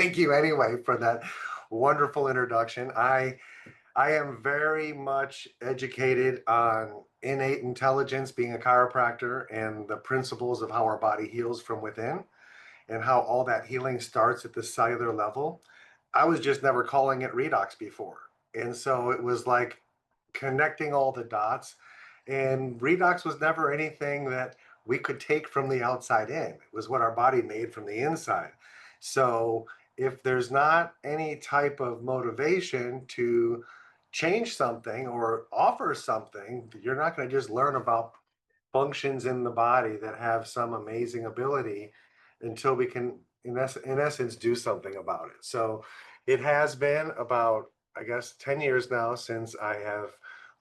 thank you anyway for that wonderful introduction. I am very much educated on innate intelligence, being a chiropractor, and the principles of how our body heals from within and how all that healing starts at the cellular level. I was just never calling it redox before. And so it was like connecting all the dots. And redox was never anything that we could take from the outside in. It was what our body made from the inside. So if there's not any type of motivation to change something or offer something, you're not going to just learn about functions in the body that have some amazing ability until we can, in essence, do something about it. So it has been about, I guess, 10 years now since I have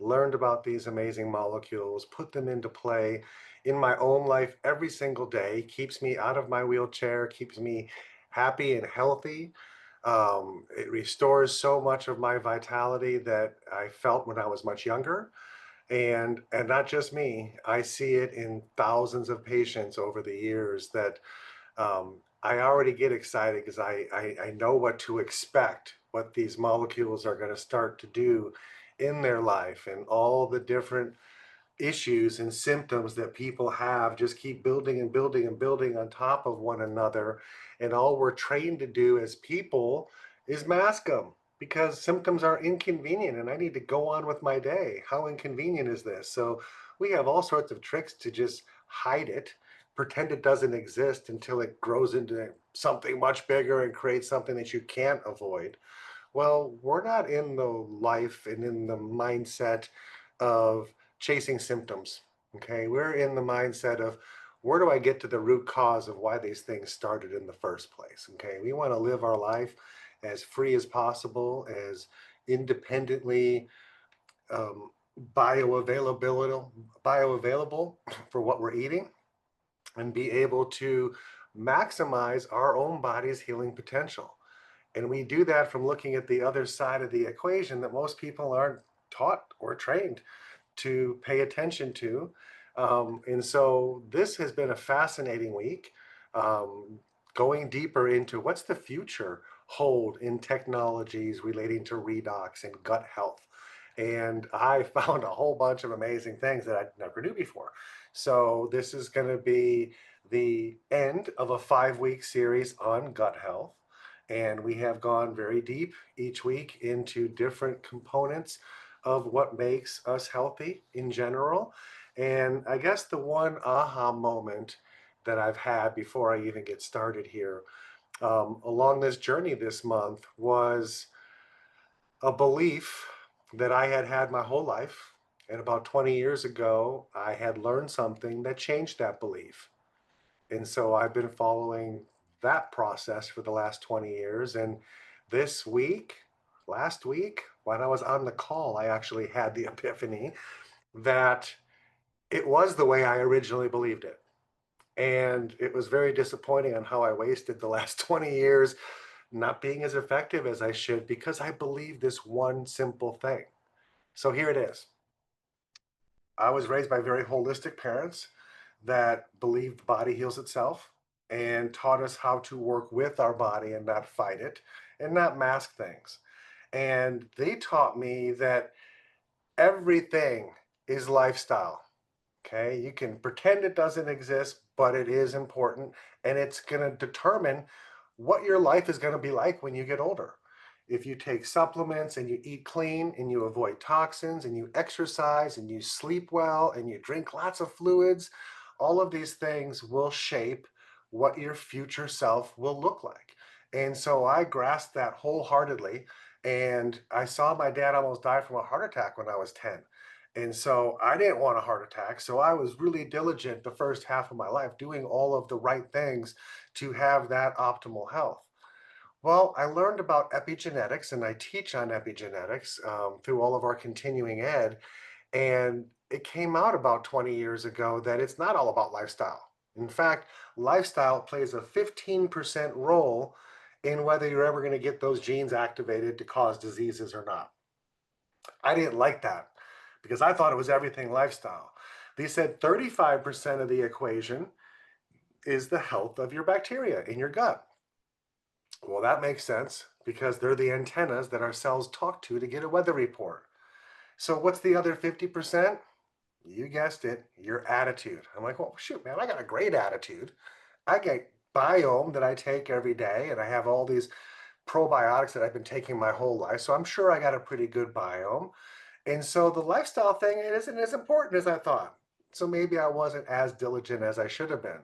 learned about these amazing molecules, put them into play in my own life every single day, keeps me out of my wheelchair, keeps me happy and healthy. It restores so much of my vitality that I felt when I was much younger, and not just me. I see it in thousands of patients over the years that I already get excited because I know what to expect, what these molecules are going to start to do in their life, and all the different issues and symptoms that people have just keep building and building and building on top of one another. And all we're trained to do as people is mask them because symptoms are inconvenient and I need to go on with my day. How inconvenient is this? So we have all sorts of tricks to just hide it, pretend it doesn't exist until it grows into something much bigger and creates something that you can't avoid. Well, we're not in the life and in the mindset of chasing symptoms. Okay. We're in the mindset of where do I get to the root cause of why these things started in the first place? Okay. We want to live our life as free as possible, as independently um, bioavailable, bioavailable for what we're eating, and be able to maximize our own body's healing potential. And we do that from looking at the other side of the equation that most people aren't taught or trained to pay attention to. And so this has been a fascinating week, going deeper into what's the future hold in technologies relating to redox and gut health. And I found a whole bunch of amazing things that I never knew before. So this is going to be the end of a 5-week series on gut health. And we have gone very deep each week into different components of what makes us healthy in general. And I guess the one aha moment that I've had before I even get started here along this journey this month was a belief that I had had my whole life. And about 20 years ago, I had learned something that changed that belief. And so I've been following that process for the last 20 years. And this week, last week, when I was on the call, I actually had the epiphany that it was the way I originally believed it. And it was very disappointing on how I wasted the last 20 years not being as effective as I should because I believed this one simple thing. So here it is. I was raised by very holistic parents that believed the body heals itself and taught us how to work with our body and not fight it and not mask things. And they taught me that everything is lifestyle. Okay. You can pretend it doesn't exist, but it is important. And it's going to determine what your life is going to be like when you get older. If you take supplements and you eat clean and you avoid toxins and you exercise and you sleep well and you drink lots of fluids, all of these things will shape what your future self will look like. And so I grasped that wholeheartedly. And I saw my dad almost die from a heart attack when I was 10. And so I didn't want a heart attack. So I was really diligent the first half of my life, doing all of the right things to have that optimal health. Well, I learned about epigenetics and I teach on epigenetics through all of our continuing ed. And it came out about 20 years ago that it's not all about lifestyle. In fact, lifestyle plays a 15% role in whether you're ever going to get those genes activated to cause diseases or not. I didn't like that because I thought it was everything lifestyle. They said 35% of the equation is the health of your bacteria in your gut. Well, that makes sense because they're the antennas that our cells talk to get a weather report. So what's the other 50%? You guessed it, your attitude. I'm like, well, shoot, man, I got a great attitude. I get biome that I take every day, and I have all these probiotics that I've been taking my whole life. So I'm sure I got a pretty good biome. And so the lifestyle thing it isn't as important as I thought. So maybe I wasn't as diligent as I should have been.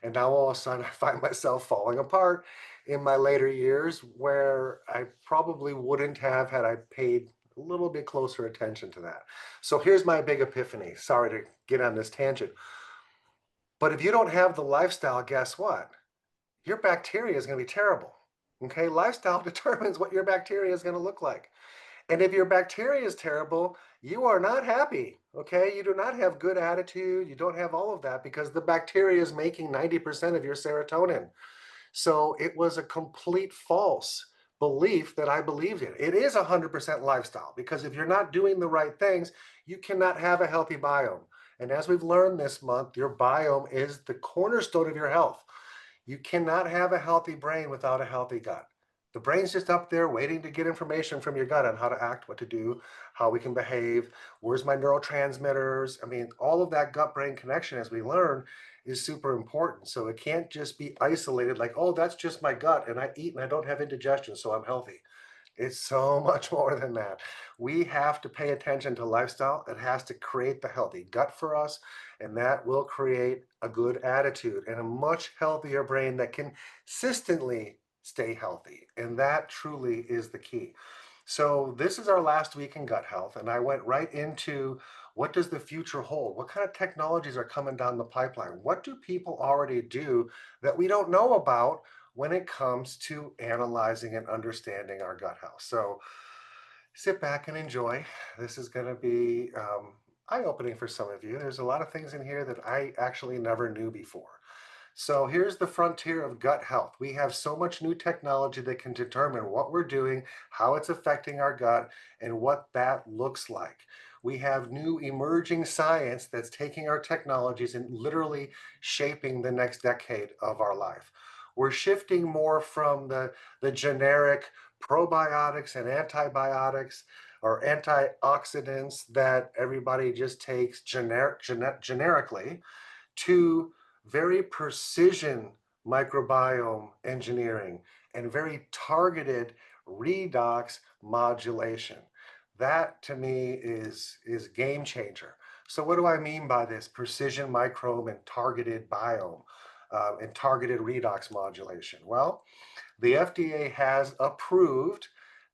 And now all of a sudden I find myself falling apart in my later years where I probably wouldn't have had I paid a little bit closer attention to that. So here's my big epiphany. Sorry to get on this tangent. But if you don't have the lifestyle, guess what? Your bacteria is going to be terrible. Okay, lifestyle determines what your bacteria is going to look like. And if your bacteria is terrible, you are not happy. Okay, you do not have good attitude. You don't have all of that because the bacteria is making 90% of your serotonin. So it was a complete false belief that I believed in. It is 100% lifestyle because if you're not doing the right things, you cannot have a healthy biome. And as we've learned this month, your biome is the cornerstone of your health. You cannot have a healthy brain without a healthy gut. The brain's just up there waiting to get information from your gut on how to act, what to do, how we can behave, where's my neurotransmitters. I mean, all of that gut brain connection, as we learn, is super important. So it can't just be isolated like, oh, that's just my gut and I eat and I don't have indigestion, so I'm healthy. It's so much more than that. We have to pay attention to lifestyle. It has to create the healthy gut for us, and that will create a good attitude and a much healthier brain that can consistently stay healthy. And that truly is the key. So this is our last week in gut health, and I went right into what does the future hold? What kind of technologies are coming down the pipeline? What do people already do that we don't know about when it comes to analyzing and understanding our gut health? So sit back and enjoy. This is going to be eye-opening for some of you. There's a lot of things in here that I actually never knew before. So here's the frontier of gut health. We have so much new technology that can determine what we're doing, how it's affecting our gut, and what that looks like. We have new emerging science that's taking our technologies and literally shaping the next decade of our life. We're shifting more from the generic probiotics and antibiotics or antioxidants that everybody just takes generically to very precision microbiome engineering and very targeted redox modulation. That to me is game changer. So what do I mean by this precision microbe and targeted biome and targeted redox modulation? Well, the FDA has approved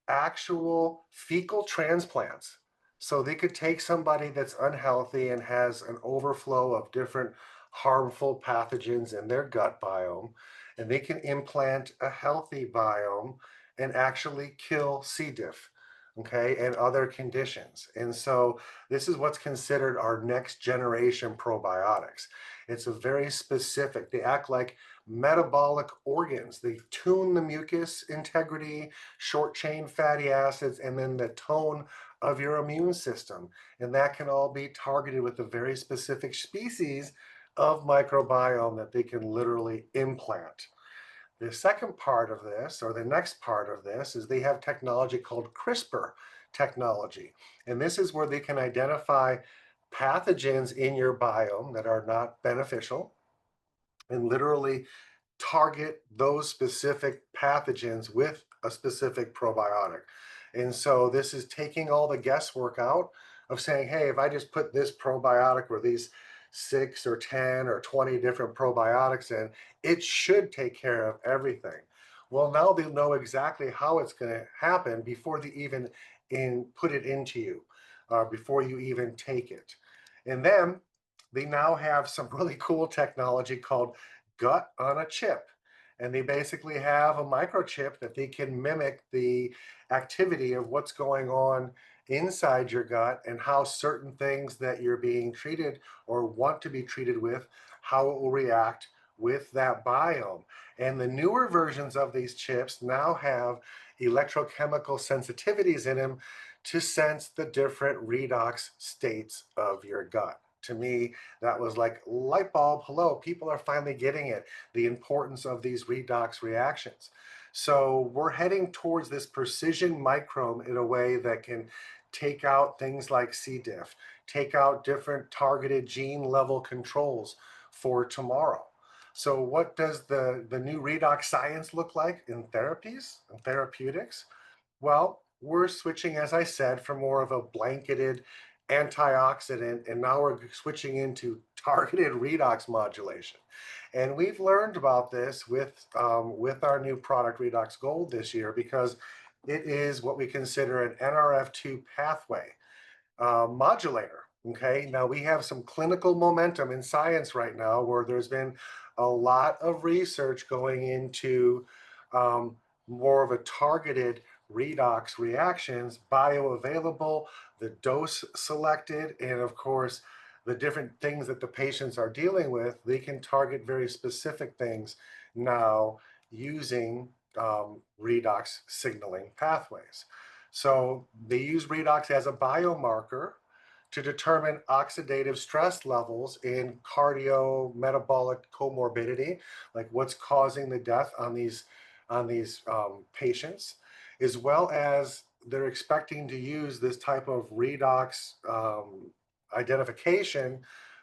actual fecal transplants. So they could take somebody that's unhealthy and has an overflow of different harmful pathogens in their gut biome, and they can implant a healthy biome and actually kill C. diff, okay, and other conditions. And so this is what's considered our next generation probiotics. It's a very specific, they act like metabolic organs. They tune the mucus integrity, short chain fatty acids, and then the tone of your immune system. And that can all be targeted with a very specific species of microbiome that they can literally implant. The second part of this, or the next part of this, is they have technology called CRISPR technology. And this is where they can identify pathogens in your biome that are not beneficial and literally target those specific pathogens with a specific probiotic. And so this is taking all the guesswork out of saying, hey, if I just put this probiotic or these 6 or 10 or 20 different probiotics in, it should take care of everything. Well, now they know exactly how it's going to happen before they even put it into you, before you even take it. And then they now have some really cool technology called gut on a chip. And they basically have a microchip that they can mimic the activity of what's going on inside your gut and how certain things that you're being treated or want to be treated with, how it will react with that biome. And the newer versions of these chips now have electrochemical sensitivities in them to sense the different redox states of your gut. To me, that was like light bulb, hello, people are finally getting it, the importance of these redox reactions. So we're heading towards this precision microme in a way that can take out things like C. diff, take out different targeted gene level controls for tomorrow. So what does the new redox science look like in therapies and therapeutics? Well, we're switching, as I said, from more of a blanketed antioxidant, and now we're switching into targeted redox modulation. And we've learned about this with our new product, Redox Gold, this year because it is what we consider an NRF2 pathway modulator. Okay, now we have some clinical momentum in science right now where there's been a lot of research going into um, more of a targeted redox reactions, bioavailable, the dose selected, and of course, the different things that the patients are dealing with. They can target very specific things now using redox signaling pathways. So they use redox as a biomarker to determine oxidative stress levels in cardiometabolic comorbidity, like what's causing the death on these patients, as well as they're expecting to use this type of redox identification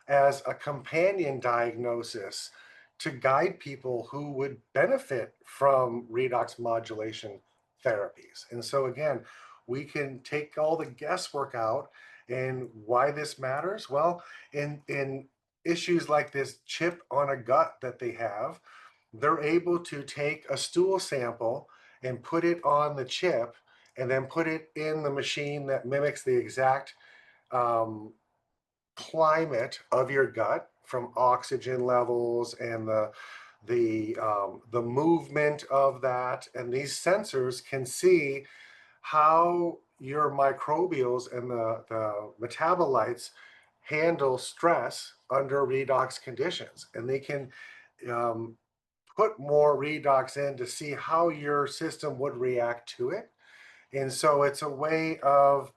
as a companion diagnosis to guide people who would benefit from redox modulation therapies. And so again, we can take all the guesswork out. And why this matters? Well, in issues like this chip on a gut that they have, they're able to take a stool sample and put it on the chip and then put it in the machine that mimics the exact um, climate of your gut from oxygen levels and the movement of that. And these sensors can see how your microbials and the metabolites handle stress under redox conditions. And they can um, put more redox in to see how your system would react to it. And so it's a way of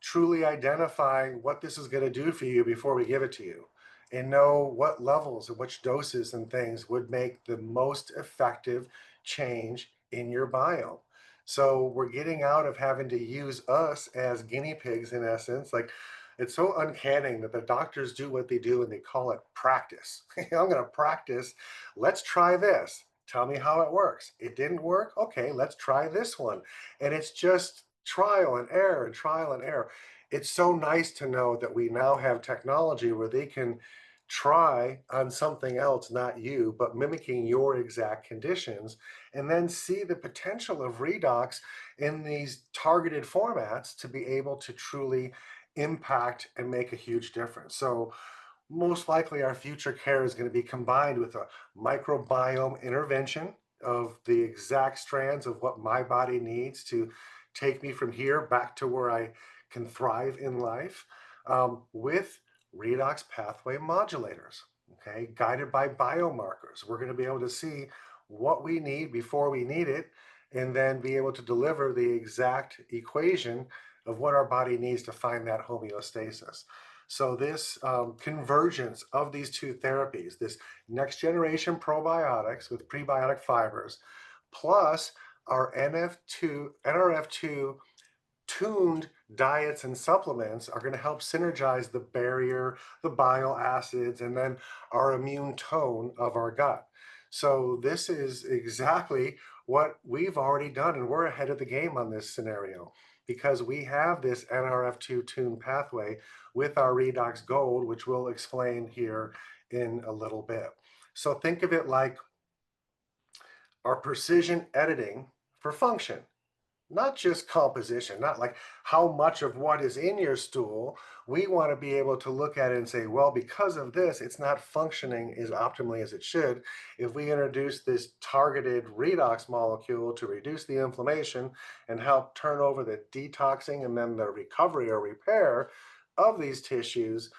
truly identifying what this is going to do for you before we give it to you and know what levels and which doses and things would make the most effective change in your biome. So we're getting out of having to use us as guinea pigs in essence. Like it's so uncanny that the doctors do what they do and they call it practice. I'm going to practice. Let's try this. Tell me how it works. It didn't work. Okay, let's try this one. And it's just trial and error and trial and error. It's so nice to know that we now have technology where they can try on something else, not you, but mimicking your exact conditions, and then see the potential of redox in these targeted formats to be able to truly impact and make a huge difference. So most likely our future care is going to be combined with a microbiome intervention of the exact strands of what my body needs to take me from here back to where I can thrive in life with redox pathway modulators, okay, guided by biomarkers. We're going to be able to see what we need before we need it and then be able to deliver the exact equation of what our body needs to find that homeostasis. So this convergence of these two therapies, this next generation probiotics with prebiotic fibers, plus our NRF2 tuned diets and supplements are going to help synergize the barrier, the bile acids, and then our immune tone of our gut. So this is exactly what we've already done, and we're ahead of the game on this scenario because we have this NRF2 tune pathway with our Redox Gold, which we'll explain here in a little bit. So think of it like our precision editing for function, not just composition, not like how much of what is in your stool. We want to be able to look at it and say, well, because of this, it's not functioning as optimally as it should. If we introduce this targeted redox molecule to reduce the inflammation and help turn over the detoxing and then the recovery or repair of these tissues,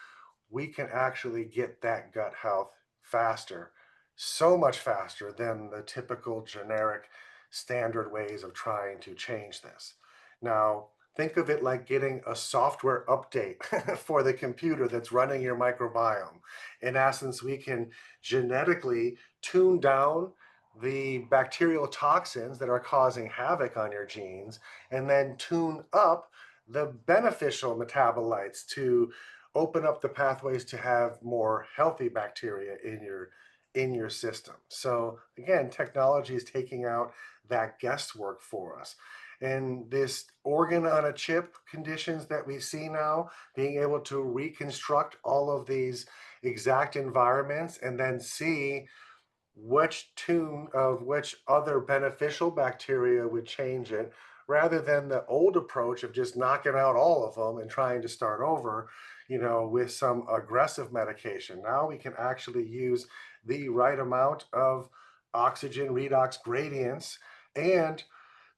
we can actually get that gut health faster, so much faster than the typical generic standard ways of trying to change this. Now, think of it like getting a software update for the computer that's running your microbiome. In essence, we can genetically tune down the bacterial toxins that are causing havoc on your genes and then tune up the beneficial metabolites to open up the pathways to have more healthy bacteria in your system. So again, technology is taking out that guesswork for us. And this organ on a chip conditions that we see now, being able to reconstruct all of these exact environments and then see which tune of which other beneficial bacteria would change it rather than the old approach of just knocking out all of them and trying to start over, with some aggressive medication. Now we can actually use the right amount of oxygen redox gradients. And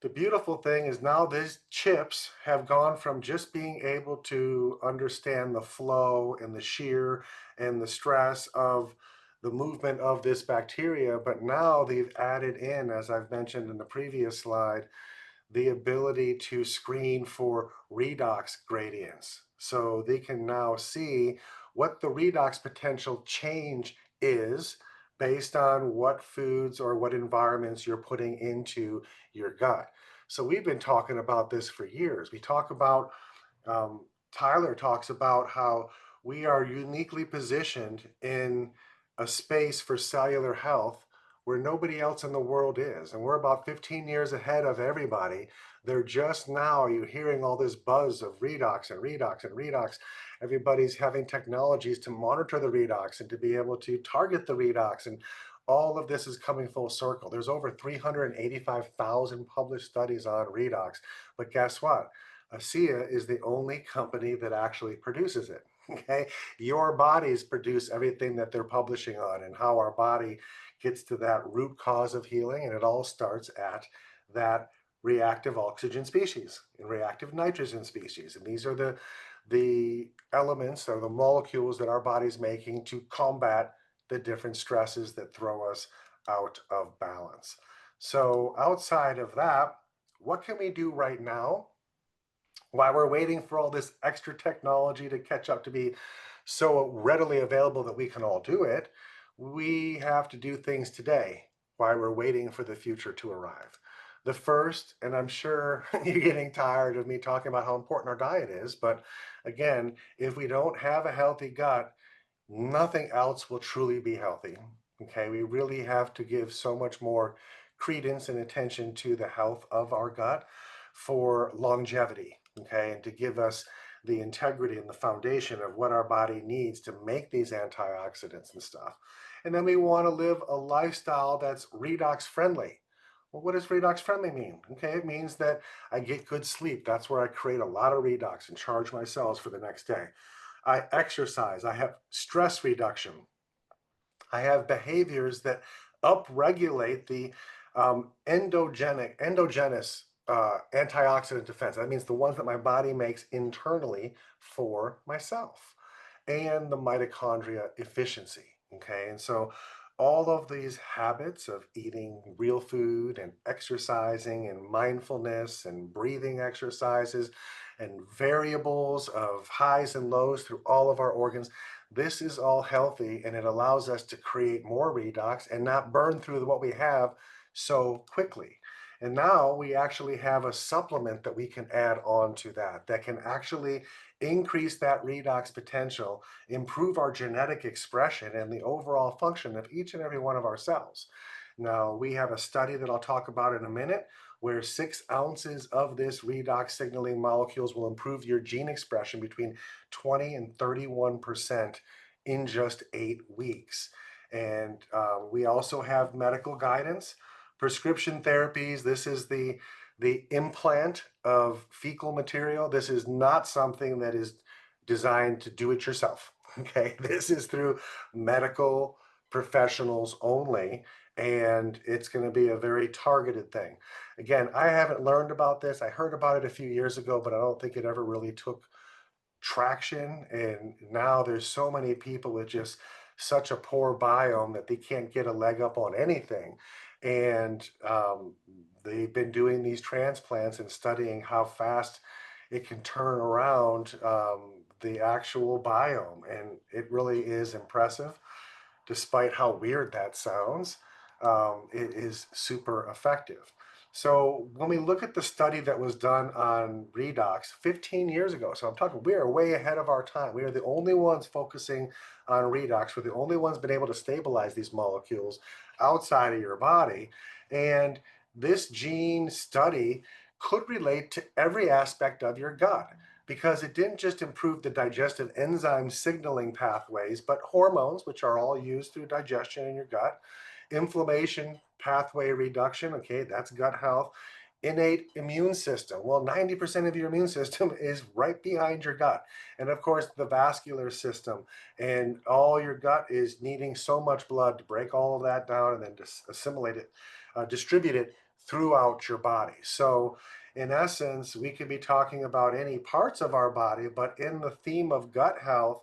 the beautiful thing is now these chips have gone from just being able to understand the flow and the shear and the stress of the movement of this bacteria, but now they've added in, as I've mentioned in the previous slide, the ability to screen for redox gradients. So they can now see what the redox potential change is based on what foods or what environments you're putting into your gut. So we've been talking about this for years. We talk about Tyler talks about how we are uniquely positioned in a space for cellular health where nobody else in the world is. And we're about 15 years ahead of everybody. They're just now, you're hearing all this buzz of redox and redox and redox. Everybody's having technologies to monitor the redox and to be able to target the redox. And all of this is coming full circle. There's over 385,000 published studies on redox. But guess what? ASEA is the only company that actually produces it. Okay. Your bodies produce everything that they're publishing on and how our body gets to that root cause of healing. And it all starts at that reactive oxygen species and reactive nitrogen species. And these are the elements or the molecules that our body's making to combat the different stresses that throw us out of balance. So outside of that, what can we do right now while we're waiting for all this extra technology to catch up to be so readily available that we can all do it? We have to do things today while we're waiting for the future to arrive. The first, and I'm sure you're getting tired of me talking about how important our diet is, but again, if we don't have a healthy gut, nothing else will truly be healthy. Okay, we really have to give so much more credence and attention to the health of our gut for longevity. Okay, and to give us the integrity and the foundation of what our body needs to make these antioxidants and stuff. And then we want to live a lifestyle that's redox friendly. Well, what does redox friendly mean? Okay, it means that I get good sleep. That's where I create a lot of redox and charge my cells for the next day. I exercise, I have stress reduction, I have behaviors that upregulate the endogenous antioxidant defense. That means the ones that my body makes internally for myself, and the mitochondria efficiency. Okay, and so all of these habits of eating real food and exercising and mindfulness and breathing exercises and variables of highs and lows through all of our organs, this is all healthy and it allows us to create more redox and not burn through what we have so quickly. And now we actually have a supplement that we can add on to that can actually increase that redox potential, improve our genetic expression and the overall function of each and every one of our cells. Now, we have a study that I'll talk about in a minute where 6 ounces of this redox signaling molecules will improve your gene expression between 20 and 31% in just 8 weeks. And we also have medical guidance, prescription therapies. This is the implant of fecal material. This is not something that is designed to do it yourself. Okay, this is through medical professionals only, and it's going to be a very targeted thing. Again, I haven't learned about this. I heard about it a few years ago, but I don't think it ever really took traction. And now there's so many people with just such a poor biome that they can't get a leg up on anything. And they've been doing these transplants and studying how fast it can turn around the actual biome. And it really is impressive, despite how weird that sounds. it is super effective. So when we look at the study that was done on redox 15 years ago, so I'm talking we are way ahead of our time. We are the only ones focusing on redox. We're the only ones been able to stabilize these molecules outside of your body. And this gene study could relate to every aspect of your gut because it didn't just improve the digestive enzyme signaling pathways, but hormones, which are all used through digestion in your gut, inflammation pathway reduction. Okay, that's gut health. Innate immune system. Well, 90% of your immune system is right behind your gut. And of course, the vascular system. And all your gut is needing so much blood to break all of that down and then assimilate it, distribute it throughout your body. So, in essence, we could be talking about any parts of our body, but in the theme of gut health,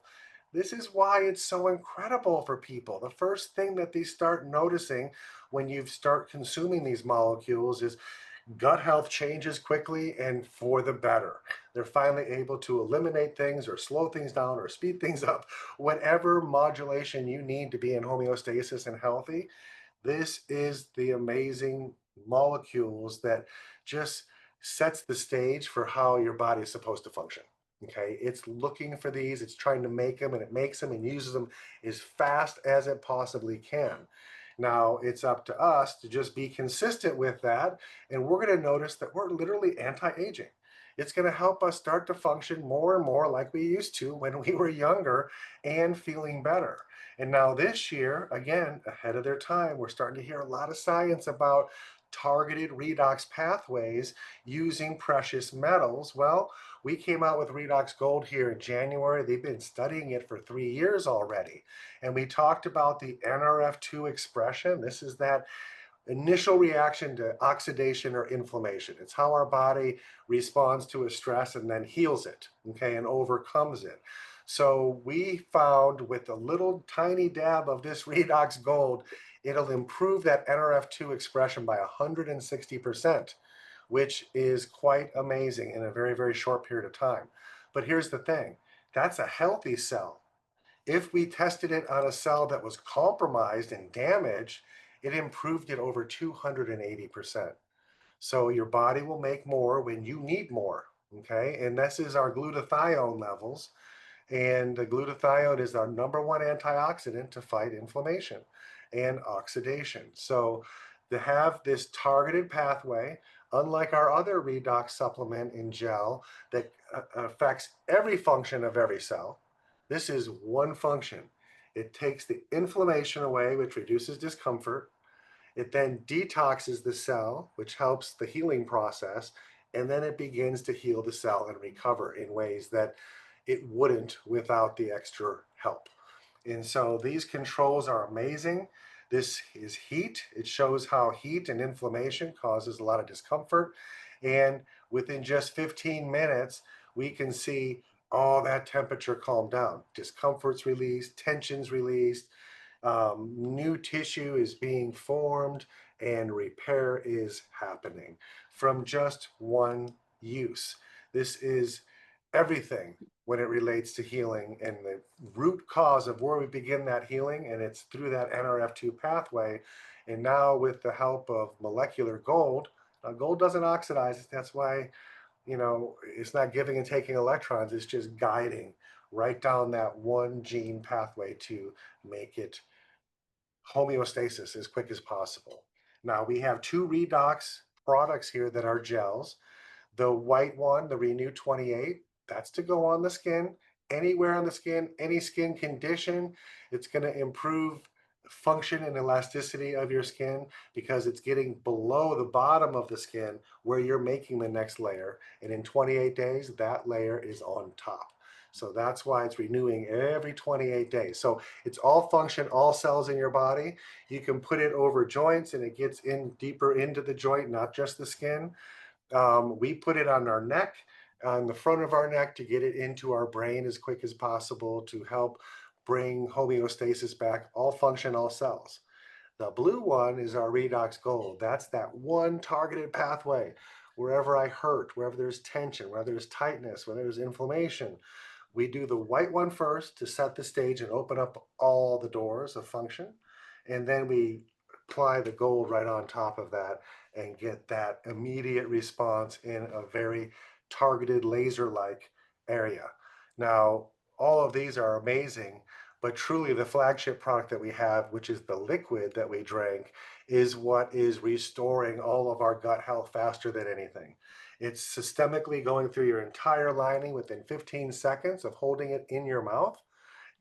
this is why it's so incredible for people. The first thing that they start noticing when you start consuming these molecules is gut health changes quickly and for the better. They're finally able to eliminate things or slow things down or speed things up, whatever modulation you need to be in homeostasis and healthy. This is the amazing molecules that just sets the stage for how your body is supposed to function. Okay, it's looking for these, it's trying to make them, and it makes them and uses them as fast as it possibly can. Now, it's up to us to just be consistent with that, and we're going to notice that we're literally anti aging. It's going to help us start to function more and more like we used to when we were younger and feeling better. And now this year, again, ahead of their time, we're starting to hear a lot of science about targeted redox pathways using precious metals. Well, we came out with Redox Gold here in January. They've been studying it for 3 years already. And we talked about the NRF2 expression. This is that initial reaction to oxidation or inflammation. It's how our body responds to a stress and then heals it, okay, and overcomes it. So we found with a little tiny dab of this Redox Gold, it'll improve that NRF2 expression by 160%, which is quite amazing in a very, very short period of time. But here's the thing, that's a healthy cell. If we tested it on a cell that was compromised and damaged, it improved it over 280%. So your body will make more when you need more. Okay. And this is our glutathione levels. And the glutathione is our number one antioxidant to fight inflammation and oxidation. So to have this targeted pathway, unlike our other redox supplement in gel that affects every function of every cell, this is one function. It takes the inflammation away, which reduces discomfort. It then detoxes the cell, which helps the healing process, and then it begins to heal the cell and recover in ways that it wouldn't without the extra help. And so these controls are amazing. This is heat. It shows how heat and inflammation causes a lot of discomfort. And within just 15 minutes, we can see all that temperature calm down. Discomfort's released, tension's released, new tissue is being formed, and repair is happening from just one use. This is everything when it relates to healing and the root cause of where we begin that healing, and it's through that NRF2 pathway. And now, with the help of molecular gold, gold doesn't oxidize. That's why, it's not giving and taking electrons, it's just guiding right down that one gene pathway to make it homeostasis as quick as possible. Now we have two redox products here that are gels. The white one, the Renew 28, that's to go on the skin, anywhere on the skin, any skin condition. It's going to improve function and elasticity of your skin because it's getting below the bottom of the skin where you're making the next layer. And in 28 days, that layer is on top. So that's why it's renewing every 28 days. So it's all function, all cells in your body. You can put it over joints and it gets in deeper into the joint, not just the skin. We put it on our neck, on the front of our neck to get it into our brain as quick as possible to help bring homeostasis back, all function, all cells. The blue one is our redox gold. That's that one targeted pathway. Wherever I hurt, wherever there's tension, wherever there's tightness, wherever there's inflammation, we do the white one first to set the stage and open up all the doors of function. And then we apply the gold right on top of that and get that immediate response in a very targeted laser-like area. Now, all of these are amazing, but truly the flagship product that we have, which is the liquid that we drink, is what is restoring all of our gut health faster than anything. It's systemically going through your entire lining within 15 seconds of holding it in your mouth.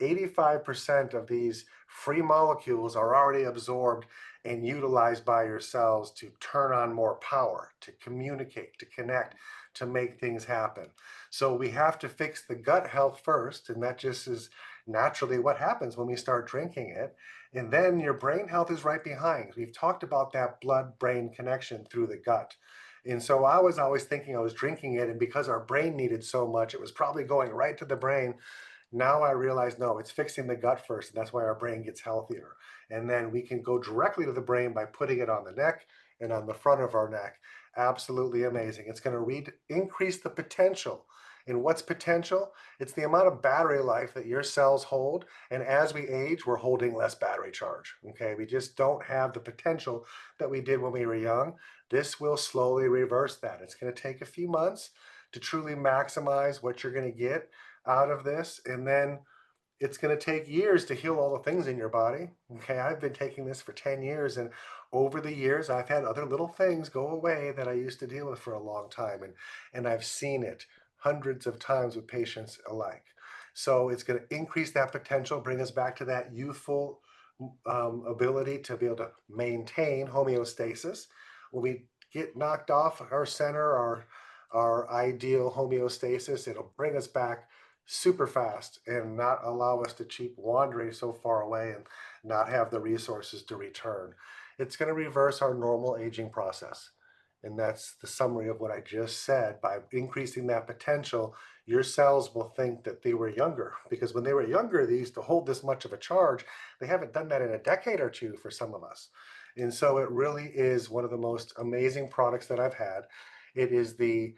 85% of these free molecules are already absorbed and utilized by your cells to turn on more power, to communicate, to connect, to make things happen. So we have to fix the gut health first, and that just is naturally what happens when we start drinking it. And then your brain health is right behind. We've talked about that blood-brain connection through the gut. And so I was always thinking I was drinking it, and because our brain needed so much, it was probably going right to the brain. Now I realize, no, it's fixing the gut first, and that's why our brain gets healthier. And then we can go directly to the brain by putting it on the neck and on the front of our neck. Absolutely amazing. It's going to increase the potential. And what's potential? It's the amount of battery life that your cells hold. And as we age, we're holding less battery charge. Okay. We just don't have the potential that we did when we were young. This will slowly reverse that. It's going to take a few months to truly maximize what you're going to get out of this. And then it's going to take years to heal all the things in your body. Okay, I've been taking this for 10 years, and over the years, I've had other little things go away that I used to deal with for a long time. And I've seen it hundreds of times with patients alike. So it's going to increase that potential, bring us back to that youthful ability to be able to maintain homeostasis. When we get knocked off our center, our ideal homeostasis, it'll bring us back super fast and not allow us to keep wandering so far away and not have the resources to return. It's going to reverse our normal aging process. And that's the summary of what I just said. By increasing that potential, your cells will think that they were younger, because when they were younger, they used to hold this much of a charge. They haven't done that in a decade or two for some of us. And so it really is one of the most amazing products that I've had. It is the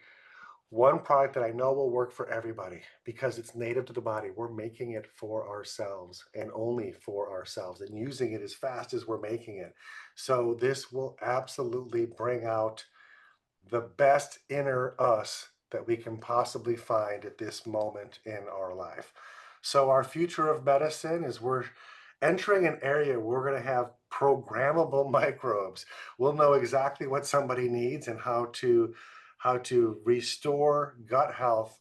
one product that I know will work for everybody because it's native to the body. We're making it for ourselves and only for ourselves and using it as fast as we're making it. So this will absolutely bring out the best inner us that we can possibly find at this moment in our life. So our future of medicine is we're entering an area where we're going to have programmable microbes. We'll know exactly what somebody needs and how to restore gut health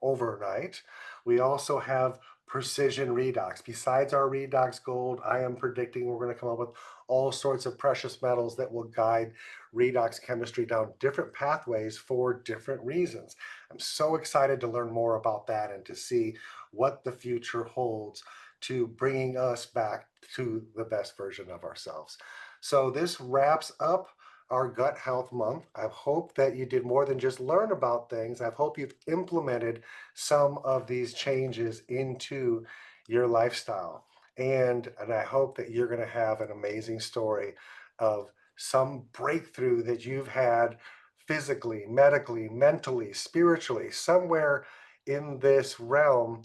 overnight. We also have precision redox. Besides our redox gold, I am predicting we're going to come up with all sorts of precious metals that will guide redox chemistry down different pathways for different reasons. I'm so excited to learn more about that and to see what the future holds to bringing us back to the best version of ourselves. So this wraps up our gut health month. I hope that you did more than just learn about things. I hope you've implemented some of these changes into your lifestyle. And I hope that you're going to have an amazing story of some breakthrough that you've had physically, medically, mentally, spiritually, somewhere in this realm.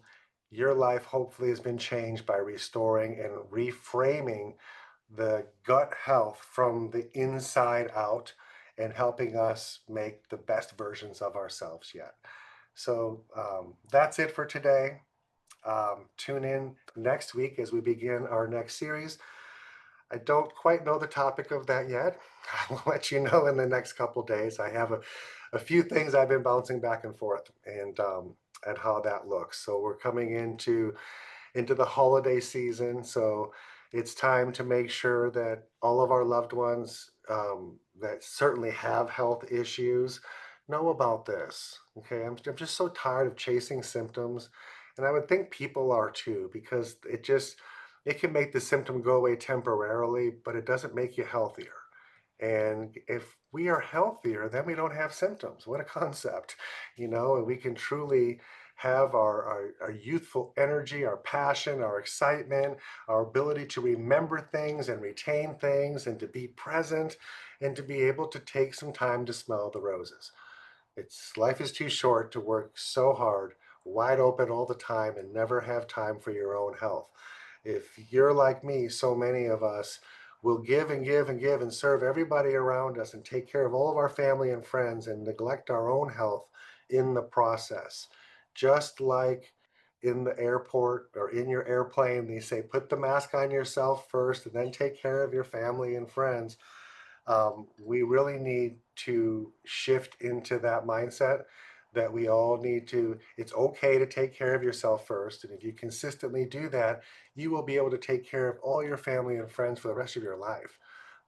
Your life hopefully has been changed by restoring and reframing the gut health from the inside out and helping us make the best versions of ourselves yet. So that's it for today. Tune in next week as we begin our next series. I don't quite know the topic of that yet. I'll let you know in the next couple days. I have a few things I've been bouncing back and forth and how that looks. So we're coming into the holiday season. So it's time to make sure that all of our loved ones that certainly have health issues know about this. Okay, I'm just so tired of chasing symptoms. And I would think people are too, because it can make the symptom go away temporarily, but it doesn't make you healthier. And if we are healthier, then we don't have symptoms. What a concept, and we can truly have our youthful energy, our passion, our excitement, our ability to remember things and retain things and to be present and to be able to take some time to smell the roses. Life is too short to work so hard, wide open all the time and never have time for your own health. If you're like me, so many of us, we'll give and give and give and serve everybody around us and take care of all of our family and friends and neglect our own health in the process. Just like in the airport or in your airplane, they say put the mask on yourself first and then take care of your family and friends. We really need to shift into that mindset that we all need to, it's okay to take care of yourself first. And if you consistently do that, you will be able to take care of all your family and friends for the rest of your life.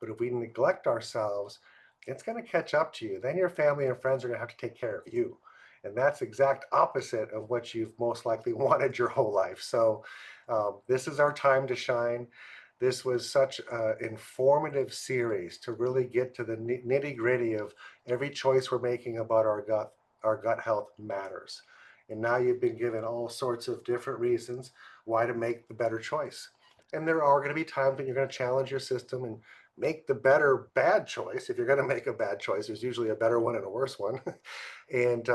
But if we neglect ourselves, it's going to catch up to you. Then your family and friends are going to have to take care of you. And that's exact opposite of what you've most likely wanted your whole life. So this is our time to shine. This was such an informative series to really get to the nitty gritty of every choice we're making about our gut. Our gut health matters. And now you've been given all sorts of different reasons why to make the better choice. And there are going to be times when you're going to challenge your system and make the better bad choice. If you're going to make a bad choice, there's usually a better one and a worse one. And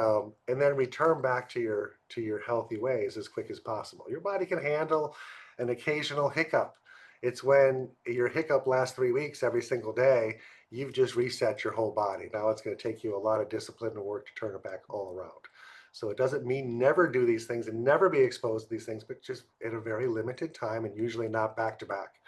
then return back to your healthy ways as quick as possible. Your body can handle an occasional hiccup. It's when your hiccup lasts 3 weeks every single day, you've just reset your whole body. Now it's going to take you a lot of discipline and work to turn it back all around. So it doesn't mean never do these things and never be exposed to these things, but just at a very limited time and usually not back to back.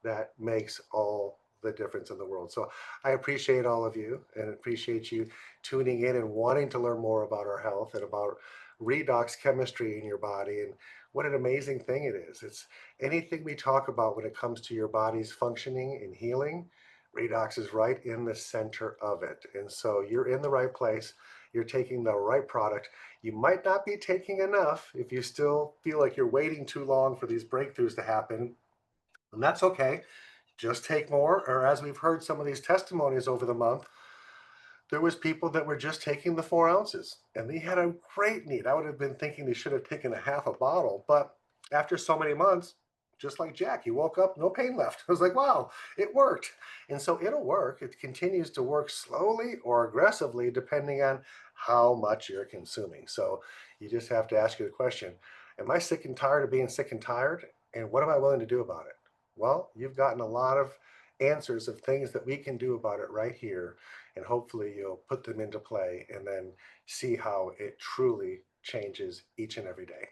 That makes all the difference in the world. So I appreciate all of you and appreciate you tuning in and wanting to learn more about our health and about redox chemistry in your body and what an amazing thing it is. It's anything we talk about when it comes to your body's functioning and healing, redox is right in the center of it. And so you're in the right place. You're taking the right product. You might not be taking enough if you still feel like you're waiting too long for these breakthroughs to happen. And that's okay. Just take more, or as we've heard some of these testimonies over the month, there was people that were just taking the 4 ounces and they had a great need. I would have been thinking they should have taken a half a bottle, but after so many months, just like Jack, he woke up, no pain left. I was like, wow, it worked. And so it'll work. It continues to work slowly or aggressively, depending on how much you're consuming. So you just have to ask you the question, am I sick and tired of being sick and tired? And what am I willing to do about it? Well, you've gotten a lot of answers of things that we can do about it right here. And hopefully you'll put them into play and then see how it truly changes each and every day.